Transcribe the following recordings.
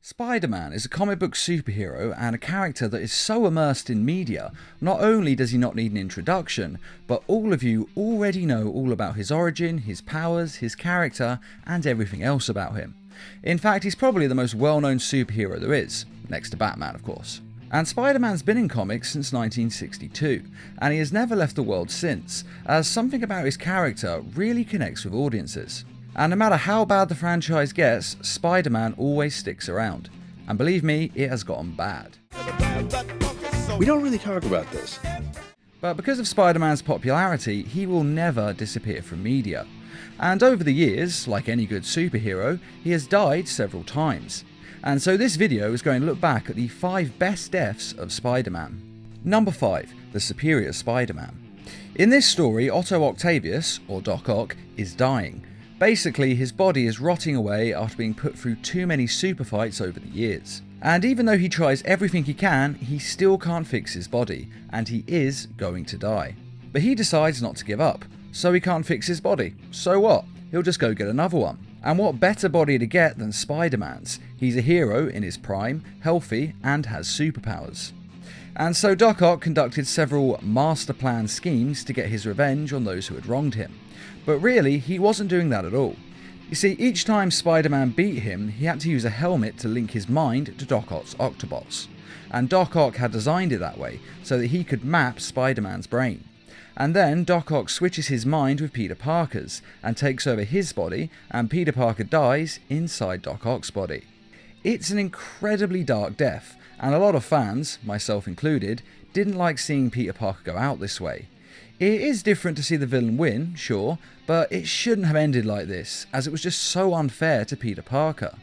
Spider-Man is a comic book superhero and a character that is so immersed in media, not only does he not need an introduction, but all of you already know all about his origin, his powers, his character, and everything else about him. In fact, he's probably the most well-known superhero there is, next to Batman of course. And Spider-Man's been in comics since 1962, and he has never left the world since, as something about his character really connects with audiences. And no matter how bad the franchise gets, Spider-Man always sticks around. And believe me, it has gotten bad. We don't really talk about this. But because of Spider-Man's popularity, he will never disappear from media. And over the years, like any good superhero, he has died several times. And so this video is going to look back at the 5 best deaths of Spider-Man. Number 5. The Superior Spider-Man. In this story, Otto Octavius, or Doc Ock, is dying. Basically, his body is rotting away after being put through too many super fights over the years. And even though he tries everything he can, he still can't fix his body, and he is going to die. But he decides not to give up, so he can't fix his body. So what? He'll just go get another one. And what better body to get than Spider-Man's? He's a hero in his prime, healthy, and has superpowers. And so Doc Ock conducted several master plan schemes to get his revenge on those who had wronged him. But really, he wasn't doing that at all. You see, each time Spider-Man beat him, he had to use a helmet to link his mind to Doc Ock's Octobots. And Doc Ock had designed it that way, so that he could map Spider-Man's brain. And then Doc Ock switches his mind with Peter Parker's, and takes over his body, and Peter Parker dies inside Doc Ock's body. It's an incredibly dark death, and a lot of fans, myself included, didn't like seeing Peter Parker go out this way. It is different to see the villain win, sure, but it shouldn't have ended like this, as it was just so unfair to Peter Parker.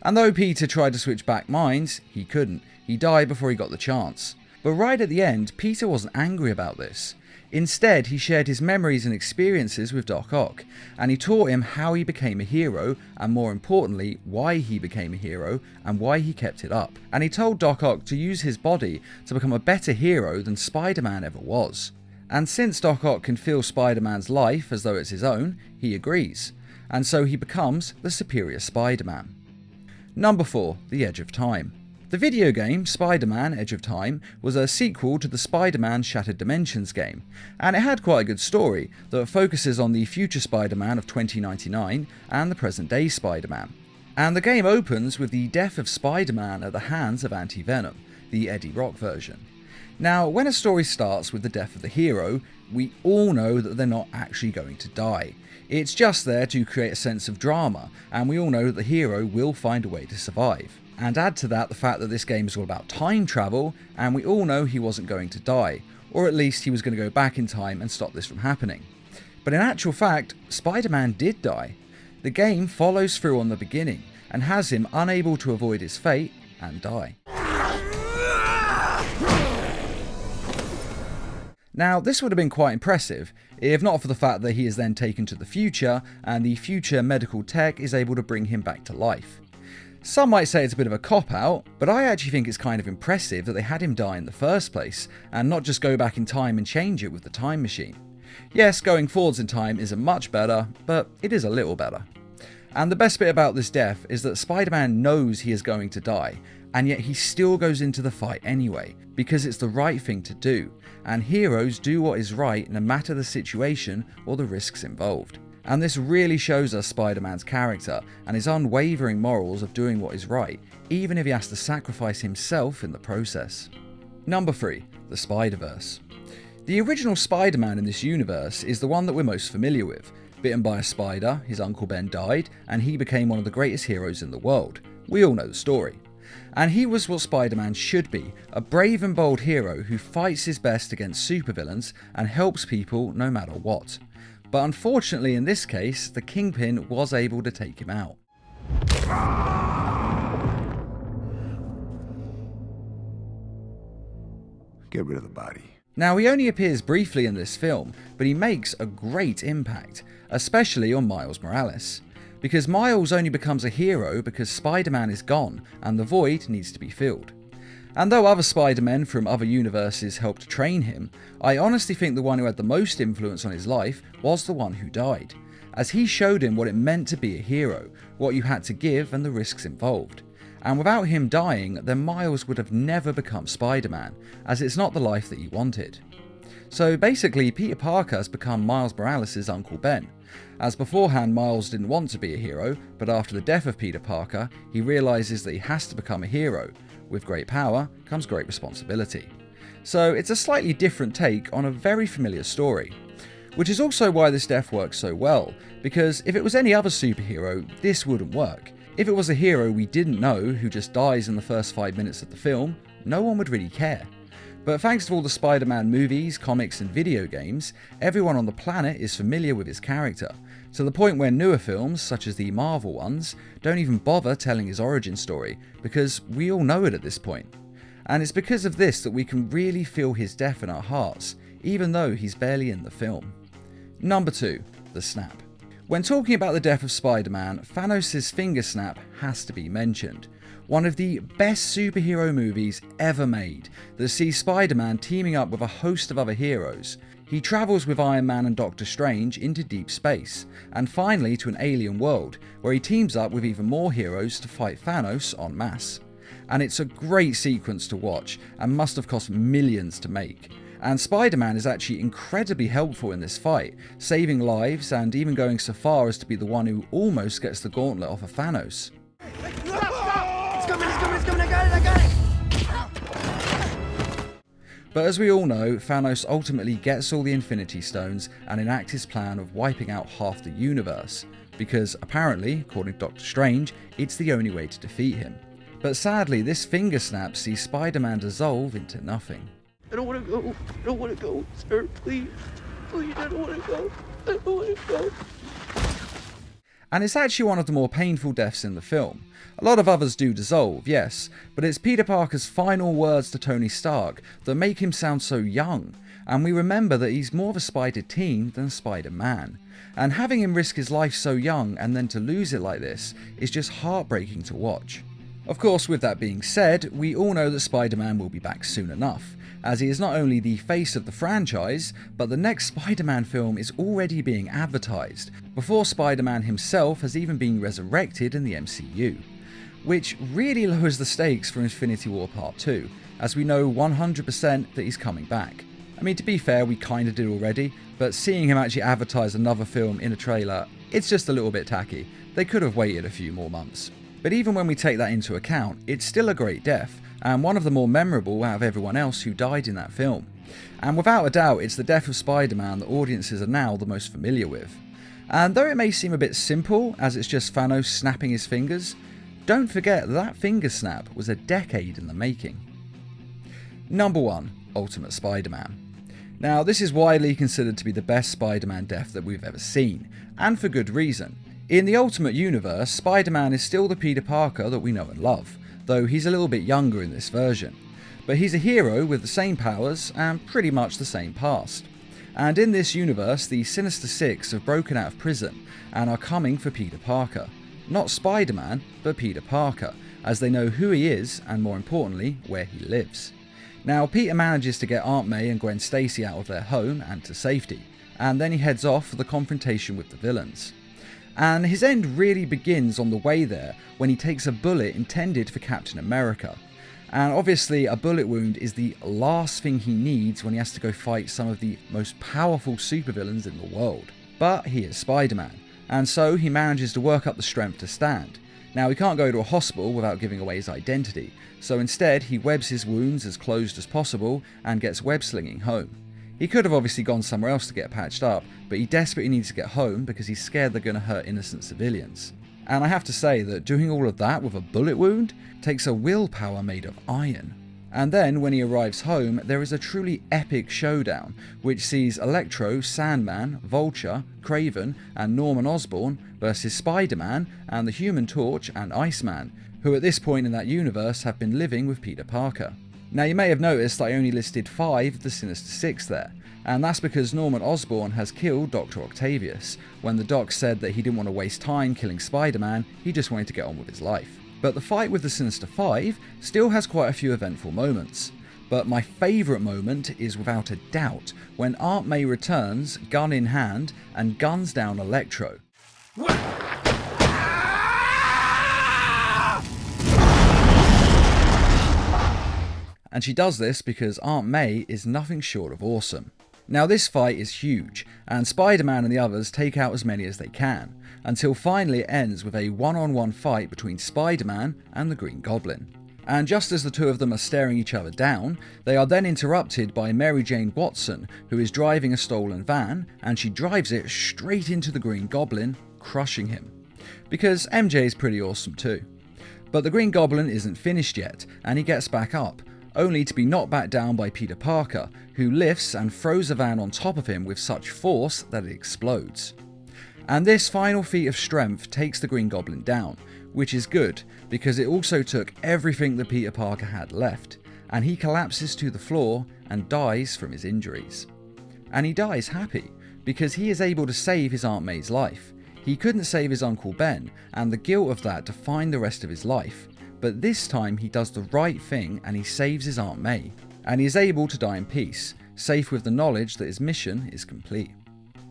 And though Peter tried to switch back minds, he couldn't. He died before he got the chance. But right at the end, Peter wasn't angry about this. Instead, he shared his memories and experiences with Doc Ock, and he taught him how he became a hero, and more importantly, why he became a hero, and why he kept it up. And he told Doc Ock to use his body to become a better hero than Spider-Man ever was. And since Doc Ock can feel Spider-Man's life as though it's his own, he agrees. And so he becomes the Superior Spider-Man. Number 4. The Edge of Time. The video game, Spider-Man Edge of Time, was a sequel to the Spider-Man Shattered Dimensions game, and it had quite a good story that focuses on the future Spider-Man of 2099 and the present day Spider-Man. And the game opens with the death of Spider-Man at the hands of Anti-Venom, the Eddie Brock version. Now, when a story starts with the death of the hero, we all know that they're not actually going to die. It's just there to create a sense of drama, and we all know that the hero will find a way to survive. And add to that the fact that this game is all about time travel, and we all know he wasn't going to die, or at least he was going to go back in time and stop this from happening. But in actual fact, Spider-Man did die. The game follows through on the beginning, and has him unable to avoid his fate, and die. Now, this would have been quite impressive, if not for the fact that he is then taken to the future, and the future medical tech is able to bring him back to life. Some might say it's a bit of a cop-out, but I actually think it's kind of impressive that they had him die in the first place, and not just go back in time and change it with the time machine. Yes, going forwards in time isn't much better, but it is a little better. And the best bit about this death is that Spider-Man knows he is going to die, and yet he still goes into the fight anyway, because it's the right thing to do, and heroes do what is right no matter the situation or the risks involved. And this really shows us Spider-Man's character and his unwavering morals of doing what is right, even if he has to sacrifice himself in the process. Number 3. The Spider-Verse. The original Spider-Man in this universe is the one that we're most familiar with. Bitten by a spider, his Uncle Ben died, and he became one of the greatest heroes in the world. We all know the story. And he was what Spider-Man should be, a brave and bold hero who fights his best against supervillains and helps people no matter what. But unfortunately in this case, the Kingpin was able to take him out. Get rid of the body. Now, he only appears briefly in this film, but he makes a great impact, especially on Miles Morales. Because Miles only becomes a hero because Spider-Man is gone and the void needs to be filled. And though other Spider-Men from other universes helped train him, I honestly think the one who had the most influence on his life was the one who died, as he showed him what it meant to be a hero, what you had to give and the risks involved. And without him dying, then Miles would have never become Spider-Man, as it's not the life that he wanted. So basically, Peter Parker has become Miles Morales' Uncle Ben, as beforehand Miles didn't want to be a hero, but after the death of Peter Parker, he realises that he has to become a hero. With great power comes great responsibility. So it's a slightly different take on a very familiar story. Which is also why this death works so well, because if it was any other superhero, this wouldn't work. If it was a hero we didn't know who just dies in the first 5 minutes of the film, no one would really care. But thanks to all the Spider-Man movies, comics and video games, everyone on the planet is familiar with his character, to the point where newer films, such as the Marvel ones, don't even bother telling his origin story, because we all know it at this point. And it's because of this that we can really feel his death in our hearts, even though he's barely in the film. Number 2. The Snap. When talking about the death of Spider-Man, Thanos' finger snap has to be mentioned. One of the best superhero movies ever made that sees Spider-Man teaming up with a host of other heroes. He travels with Iron Man and Doctor Strange into deep space, and finally to an alien world, where he teams up with even more heroes to fight Thanos en masse. And it's a great sequence to watch, and must have cost millions to make. And Spider-Man is actually incredibly helpful in this fight, saving lives and even going so far as to be the one who almost gets the gauntlet off of Thanos. I got it! But as we all know, Thanos ultimately gets all the Infinity Stones and enacts his plan of wiping out half the universe, because apparently, according to Doctor Strange, it's the only way to defeat him. But sadly, this finger snap sees Spider-Man dissolve into nothing. I don't want to go. I don't want to go, sir. Please. Please, I don't want to go. I don't want to go. And it's actually one of the more painful deaths in the film. A lot of others do dissolve, yes, but it's Peter Parker's final words to Tony Stark that make him sound so young, and we remember that he's more of a Spider-Teen than Spider-Man. And having him risk his life so young and then to lose it like this is just heartbreaking to watch. Of course, with that being said, we all know that Spider-Man will be back soon enough, as he is not only the face of the franchise, but the next Spider-Man film is already being advertised, before Spider-Man himself has even been resurrected in the MCU. Which really lowers the stakes for Infinity War Part 2, as we know 100% that he's coming back. I mean, to be fair, we kinda did already, but seeing him actually advertise another film in a trailer, it's just a little bit tacky. They could have waited a few more months. But even when we take that into account, it's still a great death, and one of the more memorable out of everyone else who died in that film. And without a doubt, it's the death of Spider-Man that audiences are now the most familiar with. And though it may seem a bit simple, as it's just Thanos snapping his fingers, don't forget that finger snap was a decade in the making. Number 1. Ultimate Spider-Man. Now, this is widely considered to be the best Spider-Man death that we've ever seen, and for good reason. In the Ultimate Universe, Spider-Man is still the Peter Parker that we know and love, though he's a little bit younger in this version. But he's a hero with the same powers and pretty much the same past. And in this universe, the Sinister Six have broken out of prison and are coming for Peter Parker. Not Spider-Man, but Peter Parker, as they know who he is and more importantly, where he lives. Now, Peter manages to get Aunt May and Gwen Stacy out of their home and to safety, and then he heads off for the confrontation with the villains. And his end really begins on the way there when he takes a bullet intended for Captain America. And obviously a bullet wound is the last thing he needs when he has to go fight some of the most powerful supervillains in the world. But he is Spider-Man, and so he manages to work up the strength to stand. Now, he can't go to a hospital without giving away his identity, so instead he webs his wounds as closed as possible and gets web slinging home. He could have obviously gone somewhere else to get patched up, but he desperately needs to get home because he's scared they're going to hurt innocent civilians. And I have to say that doing all of that with a bullet wound takes a willpower made of iron. And then when he arrives home, there is a truly epic showdown, which sees Electro, Sandman, Vulture, Kraven and Norman Osborn versus Spider-Man and the Human Torch and Iceman, who at this point in that universe have been living with Peter Parker. Now, you may have noticed I only listed 5 of the Sinister Six there, and that's because Norman Osborn has killed Dr. Octavius. When the Doc said that he didn't want to waste time killing Spider-Man, he just wanted to get on with his life. But the fight with the Sinister Five still has quite a few eventful moments. But my favourite moment is without a doubt when Aunt May returns, gun in hand, and guns down Electro. and she does this because Aunt May is nothing short of awesome. Now this fight is huge, and Spider-Man and the others take out as many as they can, until finally it ends with a one-on-one fight between Spider-Man and the Green Goblin. And just as the two of them are staring each other down, they are then interrupted by Mary Jane Watson, who is driving a stolen van, and she drives it straight into the Green Goblin, crushing him. Because MJ is pretty awesome too. But the Green Goblin isn't finished yet, and he gets back up, only to be knocked back down by Peter Parker, who lifts and throws the van on top of him with such force that it explodes. And this final feat of strength takes the Green Goblin down, which is good, because it also took everything that Peter Parker had left, and he collapses to the floor and dies from his injuries. And he dies happy, because he is able to save his Aunt May's life. He couldn't save his Uncle Ben, and the guilt of that defined the rest of his life, but this time he does the right thing and he saves his Aunt May, and he is able to die in peace, safe with the knowledge that his mission is complete.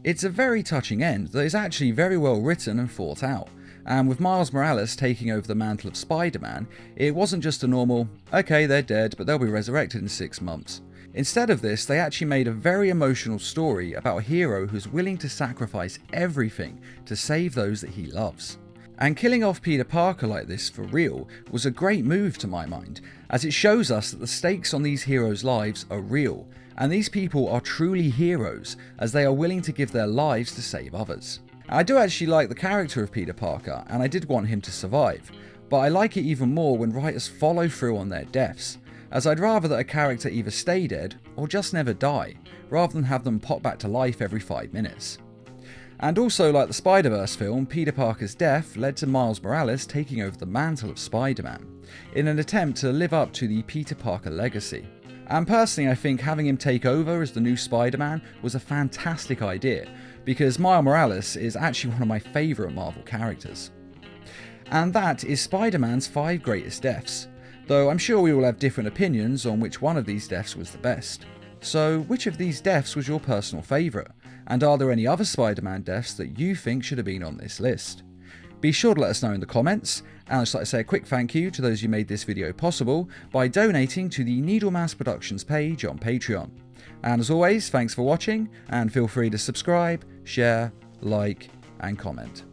It's a very touching end that is actually very well written and thought out, and with Miles Morales taking over the mantle of Spider-Man, it wasn't just a normal, okay they're dead but they'll be resurrected in 6 months. Instead of this, they actually made a very emotional story about a hero who's willing to sacrifice everything to save those that he loves. And killing off Peter Parker like this for real was a great move to my mind, as it shows us that the stakes on these heroes' lives are real, and these people are truly heroes as they are willing to give their lives to save others. I do actually like the character of Peter Parker, and I did want him to survive, but I like it even more when writers follow through on their deaths, as I'd rather that a character either stay dead or just never die, rather than have them pop back to life every 5 minutes. And also, like the Spider-Verse film, Peter Parker's death led to Miles Morales taking over the mantle of Spider-Man, in an attempt to live up to the Peter Parker legacy. And personally, I think having him take over as the new Spider-Man was a fantastic idea, because Miles Morales is actually one of my favourite Marvel characters. And that is Spider-Man's 5 greatest deaths, though I'm sure we all have different opinions on which one of these deaths was the best. So which of these deaths was your personal favourite? And are there any other Spider-Man deaths that you think should have been on this list? Be sure to let us know in the comments, and I'd just like to say a quick thank you to those who made this video possible by donating to the Needlemass Productions page on Patreon. And as always, thanks for watching, and feel free to subscribe, share, like, and comment.